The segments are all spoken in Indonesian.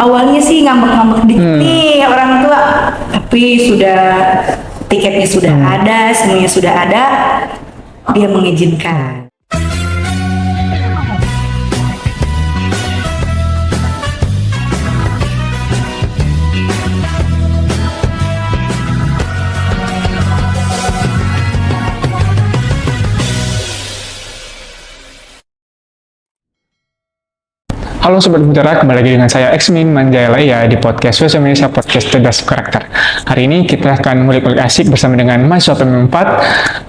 awalnya sih ngambek-ngambek dikit nih orang tua, tapi sudah tiketnya sudah ada, semuanya sudah ada, dia mengizinkan. Halo Sobat Mutiara, kembali lagi dengan saya Xmin Manjaya di podcast Sosial Indonesia Podcast Cerdas Karakter. Hari ini kita akan ngulik-ngulik asik bersama dengan mahasiswa PM4.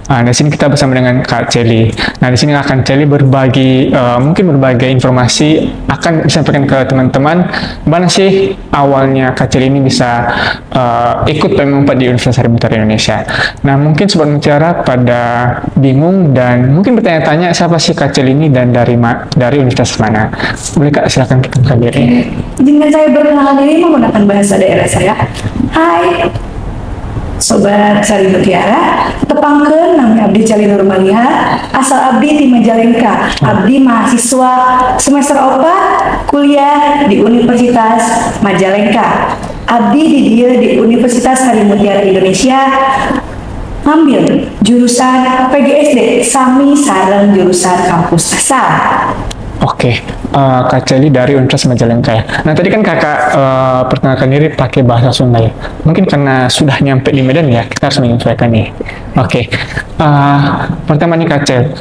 Di sini kita bersama dengan Kak Celi. Nah, di sini akan Celi berbagi mungkin berbagai informasi akan disampaikan ke teman-teman. Mana sih awalnya Kak Celi ini bisa ikut PM4 di Universitas Harimutara Indonesia. Nah, mungkin Sobat Mutiara pada bingung dan mungkin bertanya-tanya siapa sih Kak Celi ini dan dari universitas mana? Boleh Kak, silakan perkenalkan diri. Dengan saya berkenalan diri menggunakan bahasa daerah saya. Hai, Sobat Sari Mutiara, tepangkeun nami abdi Celi Nurmaliha, asal abdi di Majalengka. Abdi mahasiswa semester 4 kuliah di Universitas Majalengka. Abdi di dieu di Universitas Harimutara Indonesia ngambil jurusan PGSD sami sareng jurusan kampus asal. Oke, Kak Celi dari Universitas Majalengka ya. Nah, tadi kan kakak perkenalkan diri pakai bahasa Sunda ya. Mungkin karena sudah nyampe di Medan ya, kita harus menyesuaikan nih. Oke, pertama nih Kak Cel,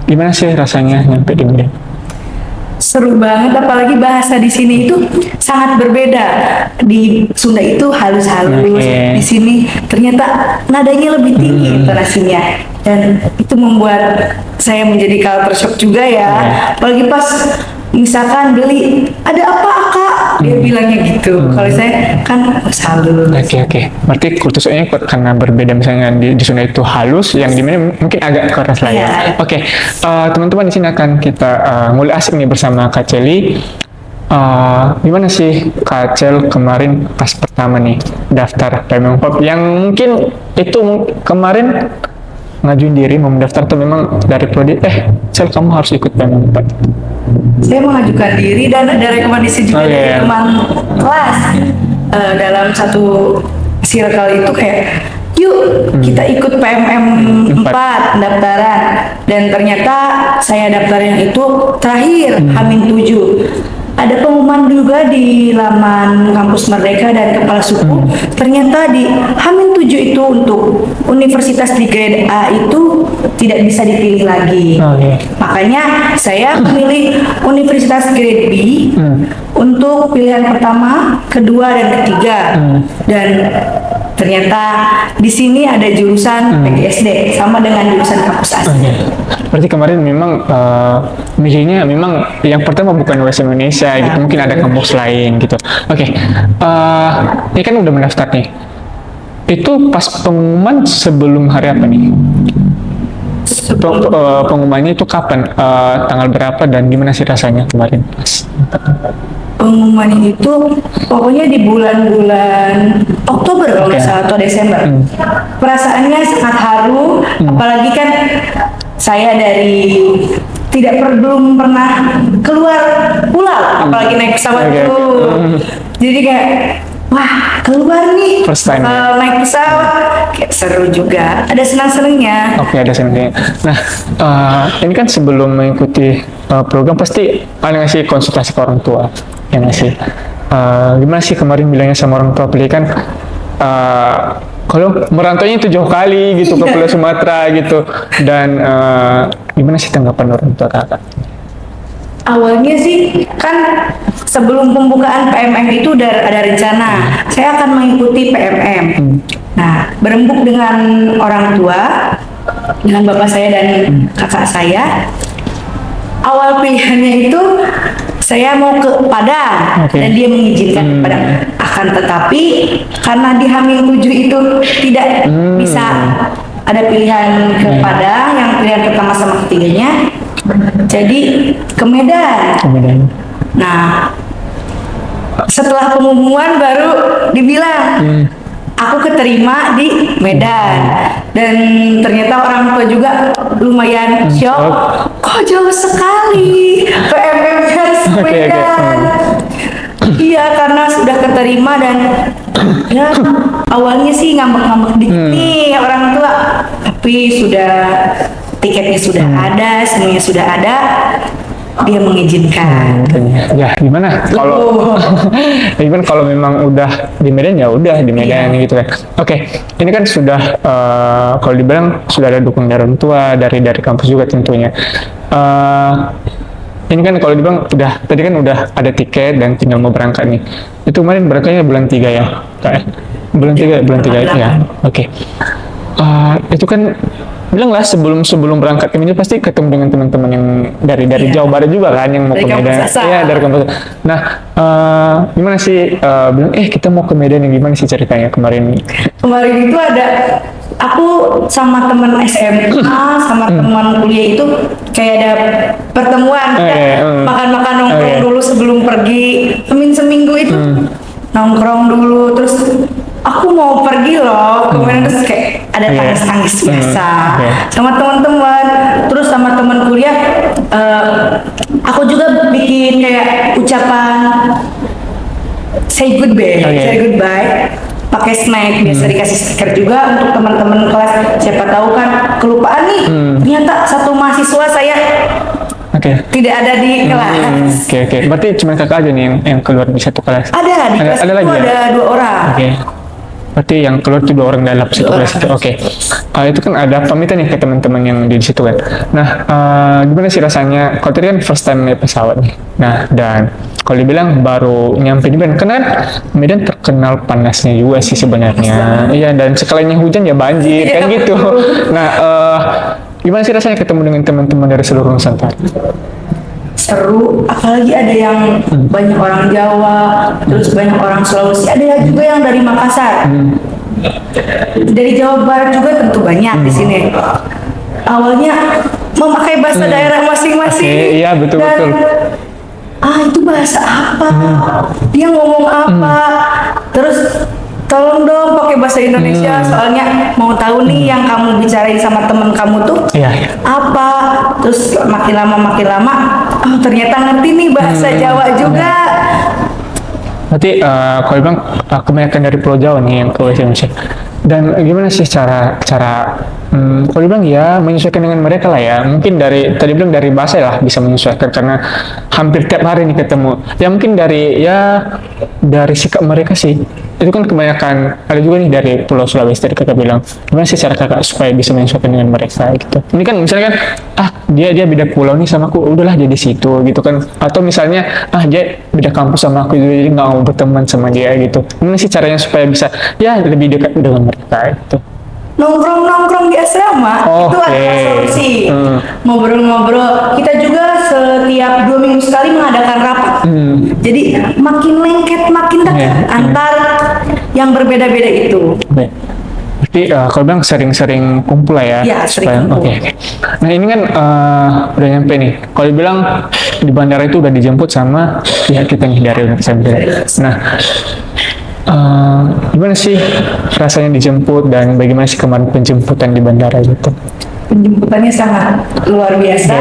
gimana sih rasanya nyampe di Medan? Seru banget, apalagi bahasa di sini itu sangat berbeda. Di Sunda itu halus-halus, di sini ternyata nadanya lebih tinggi intonasinya, dan itu membuat saya menjadi culture shock juga ya. Apalagi pas misalkan beli, ada apa Kak? Dia bilangnya gitu. Kalau saya kan halus. Oke. Berarti kultusnya karena berbeda, misalnya di Sunda itu halus, yang di mana mungkin agak keras lah ya. Oke, teman-teman di sini akan kita mulai asik nih bersama Kak Celi. Gimana sih Kak Cel kemarin pas pertama nih daftar PM4 yang mungkin itu kemarin ngajuin diri mau mendaftar atau memang dari prodi Cel kamu harus ikut PM4? Saya mengajukan diri dan ada rekomendasi juga dari teman kelas. Dalam satu circle itu kayak, yuk kita ikut PMM 4 pendaftaran, dan ternyata saya daftarnya itu terakhir H-7. Ada pengumuman juga di laman Kampus Merdeka dan Kepala Suku. Ternyata di H-7 itu untuk universitas di grade A itu tidak bisa dipilih lagi. Makanya saya memilih universitas grade B untuk pilihan pertama, kedua, dan ketiga. Dan ternyata di sini ada jurusan PGSD sama dengan jurusan kampus asli. Berarti kemarin memang milihnya memang yang pertama bukan UAS Indonesia gitu, mungkin ada kampus lain gitu. Ini kan udah mendaftar nih. Itu pas pengumuman sebelum hari apa nih? Pengumumannya itu kapan? Tanggal berapa dan gimana sih rasanya kemarin? Pengumuman itu pokoknya di bulan-bulan Oktober kalau nggak salah, atau Desember. Perasaannya sangat haru, apalagi kan saya dari belum pernah keluar pulau, apalagi naik pesawat tuh. Jadi kayak, wah, keluar nih, naik pesawat, kayak seru juga. Ada senang-senangnya. Ada senangnya. Nah, ini kan sebelum mengikuti program pasti paling ngasih konsultasi ke orang tua, ya nggak sih? Gimana sih kemarin bilangnya sama orang tua? Beli kan kalau merantaunya itu jauh kali gitu ke Pulau Sumatera gitu, dan gimana sih tanggapan orang tua kakak? Awalnya sih kan sebelum pembukaan PMM itu udah ada rencana saya akan mengikuti PMM. Nah, berembuk dengan orang tua, dengan bapak saya dan kakak saya. Awal pilihannya itu saya mau ke Padang, dan dia mengizinkan ke Padang. Akan tetapi karena di H-7 itu tidak bisa ada pilihan ke Padang, yang pilihan pertama sama ketiganya, jadi ke Medan. Nah, setelah pengumuman baru dibilang aku keterima di Medan, dan ternyata orang tua juga lumayan shock. Kok jauh sekali PMM harus Medan. terima dan ya awalnya sih ngambek-ngambek dikit nih orang tua, tapi sudah tiketnya sudah ada, semuanya sudah ada, dia mengizinkan. Ya gimana kalau gimana kalau memang udah di Medan ya udah di Medan gitu kan. Oke, ini kan sudah kalau dibilang sudah ada dukungan dari orang tua, dari kampus juga tentunya. Ini kan kalau dibilang udah tadi kan udah ada tiket dan tinggal mau berangkat nih. Itu kemarin berangkatnya bulan 3 ya, Kak? Bulan 3 ya. Oke. Itu kan bilang lah sebelum berangkat ke Medan pasti ketemu dengan teman-teman yang dari Jawa Barat juga kan yang mau ke Medan. Iya, dari kampus. Nah, gimana sih bilang kita mau ke Medan, yang gimana sih ceritanya kemarin? Kemarin itu ada aku sama teman SMA sama teman kuliah itu kayak ada pertemuan, makan-makan nongkrong dulu sebelum pergi. Seminggu itu nongkrong dulu, terus aku mau pergi loh kemudian terus kayak ada tangis biasa sama teman-teman, terus sama teman kuliah aku juga bikin kayak ucapan say goodbye pakai snack, biasa dikasih stiker juga untuk teman-teman kelas, siapa tahu kan kelupaan nih ternyata satu mahasiswa saya tidak ada di kelas. Oke. Berarti cuma kakak aja nih yang keluar di satu kelas? Ada di kelas itu ada 2 orang. Berarti yang keluar itu 2 orang dalam satu kelas itu. Itu kan ada pamitan nih ke teman-teman yang di situ kan. Nah, gimana sih rasanya? Kalau tadi kan first time naik pesawat nih. Nah, dan kalau dibilang baru nyampe di Medan, kan Medan terkenal panasnya juga sih sebenarnya. Iya, dan sekalinya hujan ya banjir kan gitu. Nah, gimana sih rasanya ketemu dengan teman-teman dari seluruh Nusantara? Seru, apalagi ada yang banyak orang Jawa, terus banyak orang Sulawesi, ada juga yang dari Makassar, dari Jawa Barat juga tentu banyak di sini. Awalnya memakai bahasa daerah masing-masing, iya betul. Itu bahasa apa? Dia ngomong apa? Terus tolong dong pakai bahasa Indonesia, soalnya mau tahu nih yang kamu bicarain sama temen kamu tuh apa. Terus makin lama ternyata ngerti nih bahasa Jawa juga. Berarti kalau bilang kebanyakan dari Pulau Jawa nih yang ke Indonesia. Dan gimana sih cara kalau dibilang ya menyesuaikan dengan mereka lah ya. Mungkin tadi bilang dari bahasa lah bisa menyesuaikan karena hampir tiap hari nih ketemu. Ya mungkin dari sikap mereka sih. Itu kan kebanyakan ada juga nih dari Pulau Sulawesi tadi kakak bilang. Gimana sih cara kakak supaya bisa menyesuaikan dengan mereka gitu. Ini kan misalnya kan dia beda pulau nih sama aku, udahlah jadi situ gitu kan. Atau misalnya dia beda kampus sama aku jadi nggak mau berteman sama dia gitu. Gimana sih caranya supaya bisa lebih dekat dengan mereka gitu. Nongkrong di asrama itu adalah solusi. Ngobrol-ngobrol. Kita juga setiap 2 minggu sekali mengadakan rapat. Jadi makin lengket, makin dekat antar yang berbeda-beda itu. Berarti kalau bilang sering-sering kumpul lah ya. Iya, sering kumpul. Oke. Nah ini kan udah nyampe nih. Kalau bilang di bandara itu udah dijemput sama pihak kita nih dari Universitas. Nah, gimana sih rasanya dijemput dan bagaimana sih kemarin penjemputan di bandara gitu? Penjemputannya sangat luar biasa.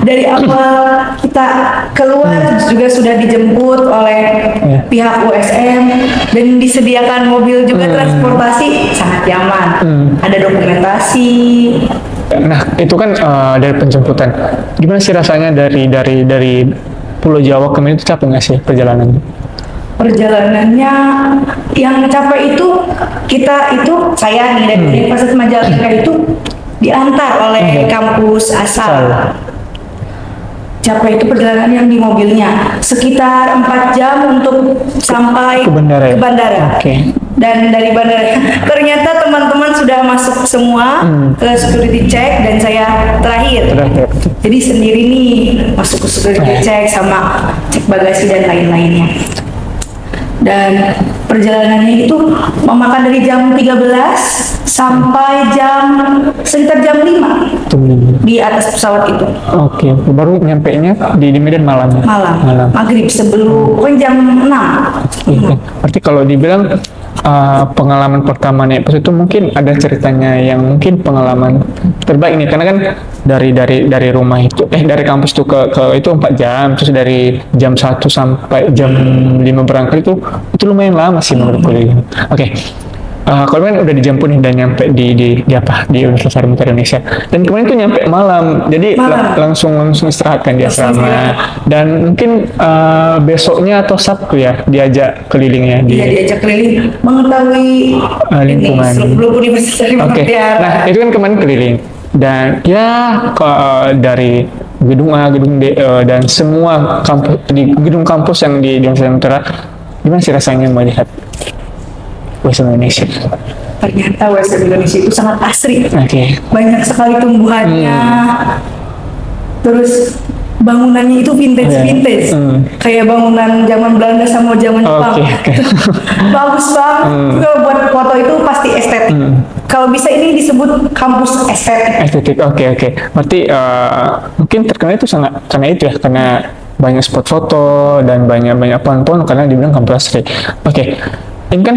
Dari awal kita keluar juga sudah dijemput oleh pihak USM dan disediakan mobil juga, transportasi sangat nyaman. Ada dokumentasi. Nah itu kan dari penjemputan. Gimana sih rasanya dari Pulau Jawa ke Medan itu capek nggak sih perjalanan? Perjalanannya yang capek itu saya nih dari Universitas Majalengka itu diantar oleh kampus asal. Capek itu perjalanan yang di mobilnya sekitar 4 jam untuk sampai ke bandara. Dan dari bandara ternyata teman-teman sudah masuk semua ke security check dan saya terakhir. Jadi sendiri nih masuk ke security check sama cek bagasi dan lain-lainnya. Dan perjalanannya itu memakan dari jam 13 sampai sekitar jam 5 di atas pesawat itu. Oke, baru nyampenya di Medan malam. Maghrib sebelum jam 6. Berarti kalau dibilang pengalaman pertama naik bus itu mungkin ada ceritanya yang mungkin pengalaman terbaik nih, karena kan dari rumah itu dari kampus tuh ke itu 4 jam, terus dari jam 1 sampai jam 5 berangkat itu lumayan lama sih menurutku. Oke. Kalau kan udah di Jampu nih dan nyampe di Universitas Harimau Indonesia, dan kemarin tuh nyampe malam, jadi langsung istirahat kan di asrama, dan mungkin besoknya atau Sabtu ya diajak kelilingnya diajak keliling mengetahui lingkungan sebelum Universitas Harimau Mutiara. Nah itu kan kemarin keliling dan ya dari gedung A, gedung B, dan semua kampus di gedung kampus yang di Universitas Harimau Mutiara, gimana sih rasanya melihat Western Indonesia? Ternyata Western Indonesia itu sangat asri. Banyak sekali tumbuhannya. Terus bangunannya itu vintage. Kayak bangunan zaman Belanda sama zaman Jepang. Bagus banget. Kalau buat foto itu pasti estetik. Kalau bisa ini disebut kampus estetik. Oke. Berarti mungkin terkenal itu karena itu ya, karena banyak spot foto dan banyak pohon-pohon karena dibilang kampus asri. Ini kan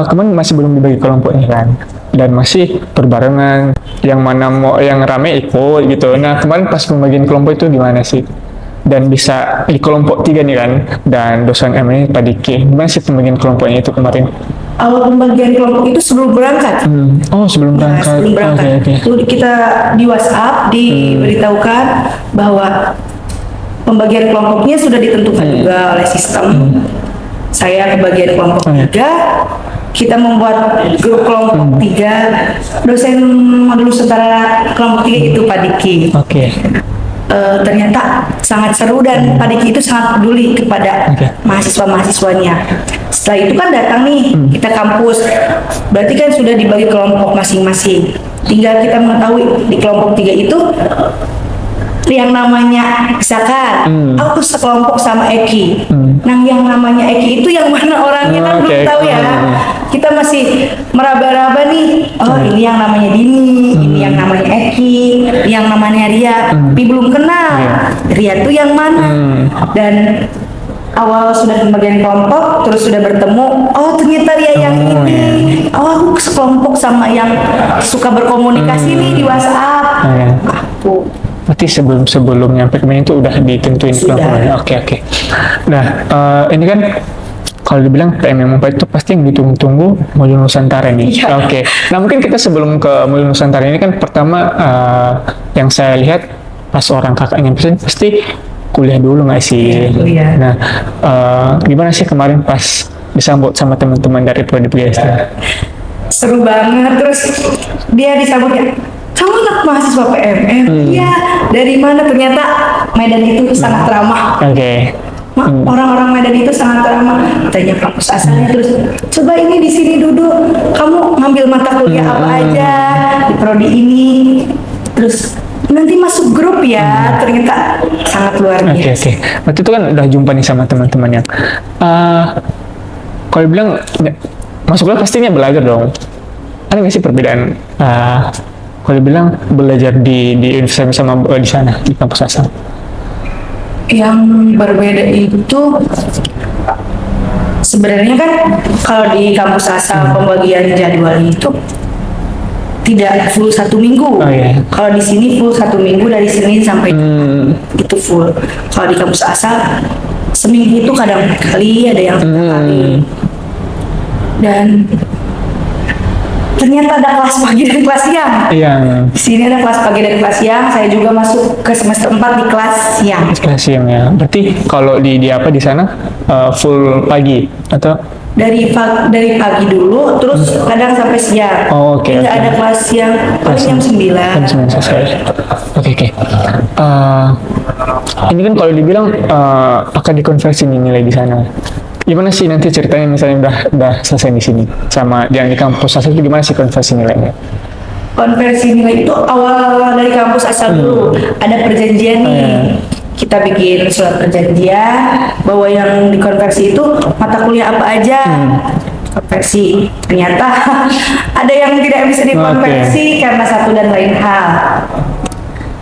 kemarin masih belum dibagi kelompoknya kan, dan masih berbarengan, yang mana mau yang rame ikut gitu. Nah kemarin pas pembagian kelompok itu gimana sih? Dan bisa di kelompok 3 nih kan, dan dosen M ini Pak Diki, gimana sih pembagian kelompoknya itu kemarin? Awal pembagian kelompok itu sebelum berangkat. Sebelum berangkat. Sebelum berangkat. Itu kita di WhatsApp diberitahukan bahwa pembagian kelompoknya sudah ditentukan juga oleh sistem. Saya kebagian kelompok 3, kita membuat grup kelompok 3, dosen modul setara kelompok 3 itu Pak Diki. Ternyata sangat seru dan Pak Diki itu sangat peduli kepada mahasiswa-mahasiswanya. Setelah itu kan datang nih kita kampus, berarti kan sudah dibagi kelompok masing-masing. Tinggal kita mengetahui di kelompok 3 itu yang namanya misalkan aku sekelompok sama Eki. Nah yang namanya Eki itu yang mana orangnya kan belum tahu ya. Kita masih meraba-raba nih. Ini yang namanya Dini, ini yang namanya Eki, yang namanya Ria. Tapi belum kenal. Ria itu yang mana? Dan awal sudah pembagian kelompok, terus sudah bertemu, ternyata Ria yang ini. Aku sekelompok sama yang suka berkomunikasi nih di WhatsApp. Berarti sebelum nyampe kemarin itu udah ditentuin kelompoknya. Oke. Nah, ini kan kalau dibilang PMM 4 itu pasti yang ditunggu-tunggu modul Nusantara nih. Oke. Nah, mungkin kita sebelum ke modul Nusantara ini kan pertama yang saya lihat pas orang kakaknya pasti kuliah dulu nggak sih? Nah, gimana sih kemarin pas disambut sama teman-teman dari Prodi Biasa? Seru banget. Terus dia disambutnya, kamu anak mahasiswa PMM? Iya. Dari mana? Ternyata Medan itu sangat ramah. Orang-orang Medan itu sangat ramah. Tanya kampus asalnya, terus coba ini di sini duduk. Kamu ngambil mata kuliah apa aja di prodi ini? Terus nanti masuk grup ya. Ternyata sangat luar biasa. Berarti itu kan udah jumpa nih sama teman-teman yang kalau bilang masuklah pastinya belajar dong. Ada nggak sih perbedaan? Kalau bilang belajar di universitas sama di sana di kampus asal? Yang berbeda itu sebenarnya kan kalau di kampus asal pembagian jadwal itu tidak full 1 minggu. Kalau di sini full 1 minggu dari Senin sampai itu full. Kalau di kampus asal seminggu itu kadang kali ada yang 3 kali. Dan ternyata ada kelas pagi dan kelas siang. Di sini ada kelas pagi dan kelas siang. Saya juga masuk ke semester 4 di kelas siang. Kelas siang ya. Berarti kalau di apa di sana full pagi atau? Dari pagi dulu, terus kadang sampai siang. Tidak ada kelas siang, paling jam 9. Jam 9 selesai. Oke. Ini kan kalau dibilang akan dikonversi nilai di sana. Gimana sih nanti ceritanya misalnya udah selesai di sini sama yang di kampus asal itu gimana sih konversi nilainya? Konversi nilai itu awal dari kampus asal dulu ada perjanjian nih. Kita bikin surat perjanjian bahwa yang dikonversi itu mata kuliah apa aja. Konversi. Ternyata ada yang tidak bisa dikonversi karena satu dan lain hal.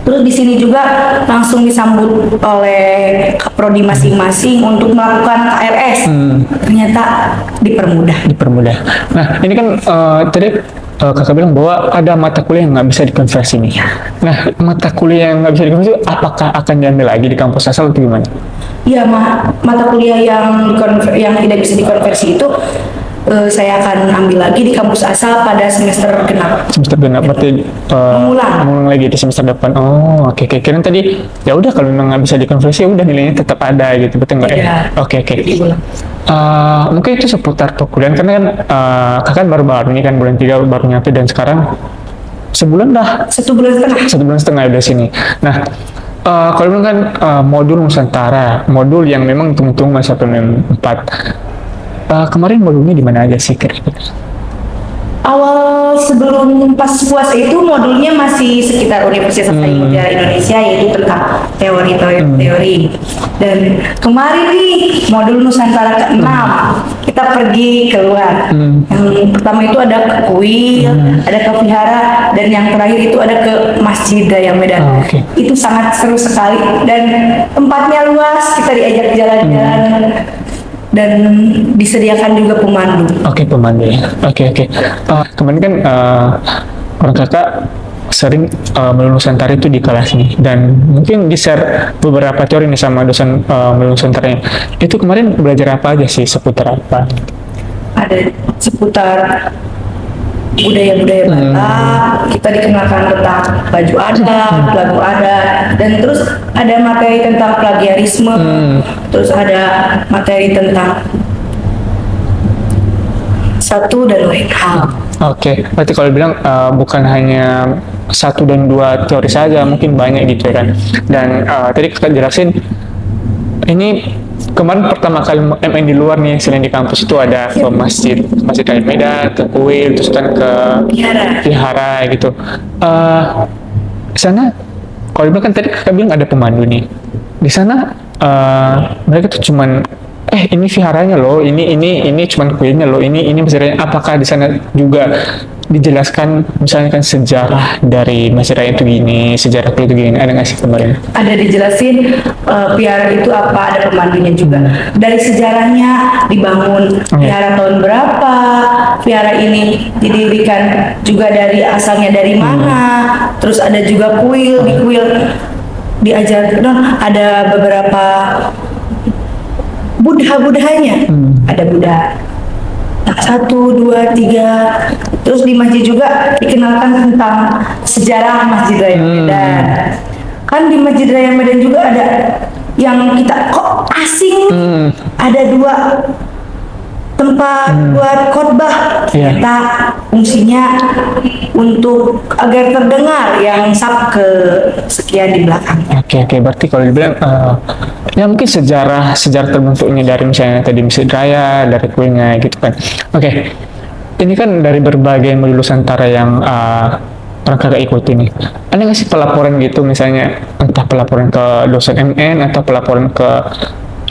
Terus di sini juga langsung disambut oleh prodi masing-masing untuk melakukan KRS. Ternyata dipermudah. Dipermudah. Nah, ini kan tadi kakak bilang bahwa ada mata kuliah yang nggak bisa dikonversi nih. Nah, mata kuliah yang nggak bisa dikonversi, apakah akan diambil lagi di kampus asal atau gimana? Ya, mata kuliah yang tidak bisa dikonversi itu saya akan ambil lagi di kampus asal pada semester genap. Semester genap berarti mengulang lagi di semester depan. Oh, oke. Kira tadi ya udah kalau memang nggak bisa dikonversi, ya udah nilainya tetap ada gitu, betul nggak ya? Oke. Mungkin itu seputar perkuliahan karena kan kakak baru-baru ini kan bulan 3 baru nyampe dan sekarang sebulan dah. 1 bulan setengah. 1 bulan setengah udah sini. Nah, kalau kan modul Nusantara, modul yang memang tunggu-tunggu masa PMM 4. Kemarin modulnya di mana aja sih kira-kira? Awal sebelum pas puasa itu modulnya masih sekitar Universitas Sains Indonesia, yaitu tentang teori. Dan kemarin nih modul Nusantara ke-6 kita pergi keluar. Yang pertama itu ada ke kuil, ada ke vihara, dan yang terakhir itu ada ke Masjid Raya Medan. Itu sangat seru sekali dan tempatnya luas, kita diajak jalan-jalan. Dan disediakan juga pemandu. Oke, pemandu ya. Oke. Kemarin kan orang kakak sering melulu Nusantara itu di kelas nih, dan mungkin di-share beberapa teori nih sama dosen melulu Nusantaranya. Itu kemarin belajar apa aja sih, seputar apa? Ada seputar budaya-budaya Batak, kita dikenalkan tentang baju adat, lagu adat, dan terus ada materi tentang plagiarisme, terus ada materi tentang satu dan lain hal. Oke, berarti kalau bilang bukan hanya 1 dan 2 teori saja, mungkin banyak gitu kan. Dan tadi kakak jelasin, ini kemarin pertama kali MN di luar nih, selain di kampus itu ada ke Masjid Raya Medan, ke kuil, terus kan ke vihara gitu. Di sana, kalau bilang kan tadi kakak bilang ada pemandu nih. Di sana mereka tuh cuman ini viharanya loh, ini cuman kuilnya loh, ini masjidnya. Apakah di sana juga dijelaskan misalnya kan sejarah dari Masjid Raya itu gini, sejarah kuil itu gini, ada nggak sih kemarin? Ada dijelasin vihara itu apa, ada pemandunya juga. Dari sejarahnya dibangun vihara tahun berapa, vihara ini didirikan juga dari asalnya dari mana, terus ada juga kuil, di kuil diajarkan ada beberapa Buddha-Buddhanya, ada Buddha 1, 2, 3. Terus di masjid juga dikenalkan tentang sejarah Masjid Raya Medan. Kan di Masjid Raya Medan juga ada yang kita kok asing, ada 2 tempat buat khotbah. Kita fungsinya untuk agar terdengar yang sab ke sekian di belakang. Oke, berarti kalau dibilang ya mungkin sejarah terbentuknya dari misalnya tadi Masjid Raya, dari kuilnya gitu kan. Oke. Ini kan dari berbagai modul Nusantara yang orang kakak ikuti nih. Ada nggak sih pelaporan gitu, misalnya entah pelaporan ke dosen MN atau pelaporan ke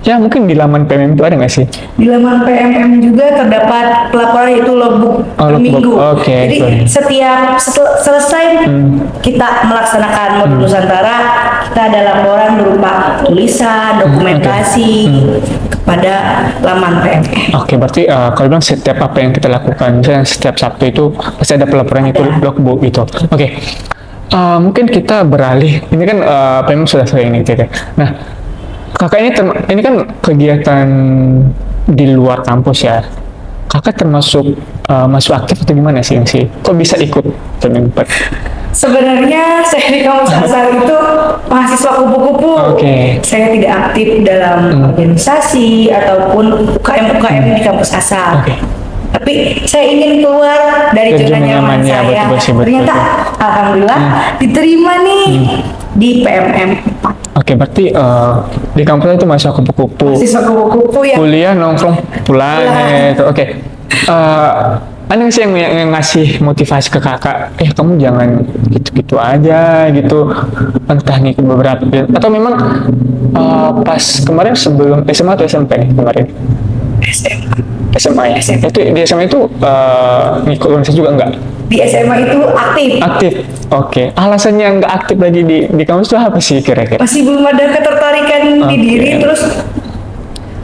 ya mungkin di laman PMM itu ada nggak sih? Di laman PMM juga terdapat pelaporan itu logbook per minggu. Jadi setiap selesai kita melaksanakan modul Nusantara, kita ada laporan berupa tulisan, dokumentasi kepada laman PMM. Oke, berarti kalau bilang setiap apa yang kita lakukan, misalnya setiap Sabtu itu pasti ada pelaporan itu logbook gitu. Oke. Mungkin kita beralih. Ini kan PMM sudah selesai ini, gitu. Nah, kakak ini kan kegiatan di luar kampus ya. Kakak termasuk masuk aktif atau gimana sih? Kok bisa ikut PMM 4? Sebenarnya saya di kampus asal itu mahasiswa kupu-kupu. Saya tidak aktif dalam organisasi ataupun UKM di kampus asal. Tapi saya ingin keluar dari zona nyaman saya. Ternyata alhamdulillah diterima nih di PMM 4. Oke, berarti di kampus itu mahasiswa kupu-kupu. Mahasiswa kupu-kupu ya. Kuliah nongkrong pulang gitu. Oke. Ada nggak sih yang ngasih motivasi ke kakak? Kamu jangan gitu-gitu aja gitu. Entah nih beberapa atau memang pas kemarin sebelum SMA atau SMP nih kemarin? SMA ya? SMA. Itu di SMA itu ngikut organisasi juga enggak? Di SMA itu aktif. Aktif. Oke. Alasannya nggak aktif lagi di kampus itu apa sih kira-kira? Masih belum ada ketertarikan di Oke. diri, terus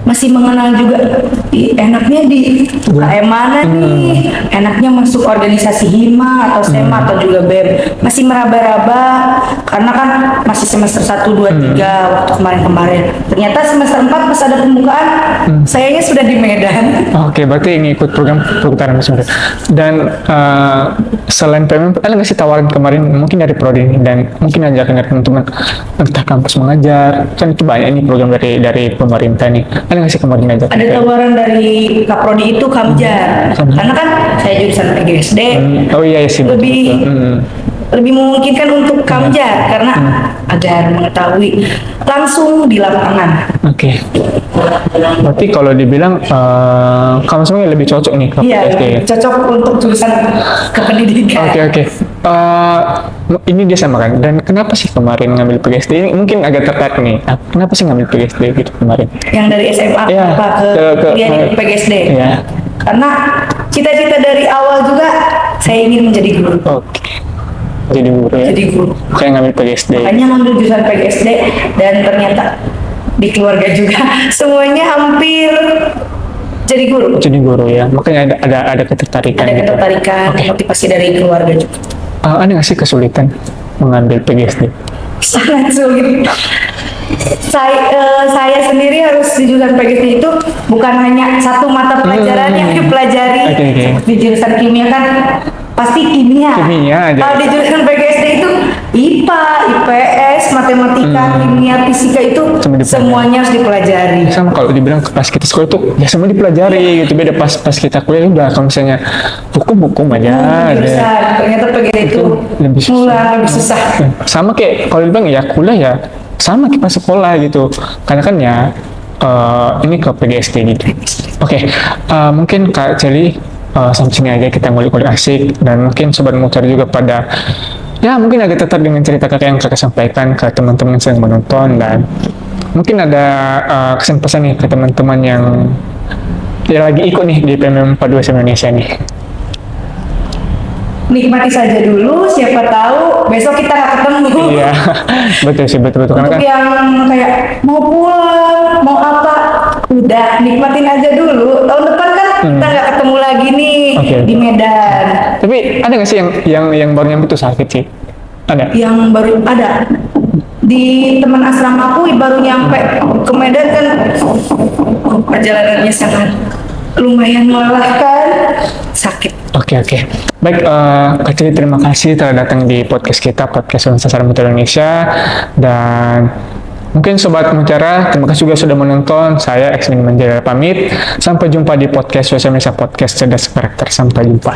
masih mengenal juga enaknya di UKM mana nih, enaknya masuk organisasi HIMA atau SEMA atau juga BEM. Masih meraba-raba karena kan masih semester 1, 2, 3 waktu kemarin-kemarin. Ternyata semester 4 pas ada pembukaan, sayanya sudah di Medan. Oke, berarti ini ikut program perputaran sebenarnya. Dan selain PMM, ada nggak sih tawaran kemarin mungkin dari Prodi ini dan mungkin ajakan dari teman-teman entah kampus mengajar, kan itu banyak ini program dari pemerintah nih. Ada nggak sih kemarin ajakan? Ada tawaran dari Kaprodi itu Kamjar, karena kan saya jurusan PGSD. Oh iya sih. betul, Lebih betul. lebih memungkinkan untuk Kamjar karena agar mengetahui langsung di lapangan. Oke. Berarti kalau dibilang kamu semuanya lebih cocok nih ke Iya, PSD. cocok untuk jurusan kependidikan. Oke. Ini dia sama kan. Dan kenapa sih kemarin ngambil PGSD? Ini mungkin agak tertarik nih. Kenapa sih ngambil PGSD gitu kemarin? Yang dari SMA Iya, apa ke kuliah di PGSD. Iya. Karena cita-cita dari awal juga saya ingin menjadi guru. Oke. Jadi guru ya. Jadi guru. Kayak ngambil PGSD. Makanya ngambil jurusan PGSD dan ternyata di keluarga juga semuanya hampir jadi guru. Jadi guru ya. Makanya ada ketertarikan. Ada gitu. ketertarikan, Oke. motivasi dari keluarga juga. Ada nggak sih kesulitan mengambil PGSD? Sangat sulit. Saya sendiri harus di jurusan PGSD itu bukan hanya satu mata pelajaran yang dipelajari. Oke. Di jurusan kimia kan pasti kimia. Kimia aja. Kalau di jurusan PGSD itu IPA, IPS, matematika, kimia, fisika itu Semua dipelajari. semuanya harus dipelajari. Sama kalau dibilang pas kita sekolah tuh ya semua dipelajari gitu, beda pas kita kuliah udah kalau misalnya hukum aja ada. Jurusan ternyata PGSD itu lebih susah. lebih susah. Sama kayak kalau dibilang ya kuliah ya sama kayak pas sekolah gitu, karena kan ya ini ke PGSD gitu. Oke, mungkin Kak Celi sampai sini aja kita ngulik-ngulik asik, dan mungkin Sobat Mucar juga pada ya mungkin agak tertarik dengan cerita kakak yang kakak sampaikan ke teman-teman yang sedang menonton, dan mungkin ada kesan pesan nih ke teman-teman yang ya lagi ikut nih di PMM 42 Indonesia nih. Nikmati saja dulu, siapa tahu besok kita nggak ketemu. Iya, betul sih, betul. Karena Untuk kan yang kayak mau pulang, mau apa, udah nikmatin aja dulu. Tahun depan kan kita nggak ketemu lagi nih Oke. di Medan. tapi ada nggak sih yang baru nyampe tuh sakit sih? Ada? Yang baru ada di teman asrama aku baru nyampe ke Medan kan perjalanannya sangat lumayan melelahkan, sakit. Oke. Baik, Kak Celi, terima kasih telah datang di podcast kita, podcast Universitas Muda Indonesia. Dan mungkin Sobat Mutiara, terima kasih juga sudah menonton. Saya Eksmin Manjaya pamit. Sampai jumpa di podcast Sosial Indonesia Podcast Cerdas Karakter. Sampai jumpa.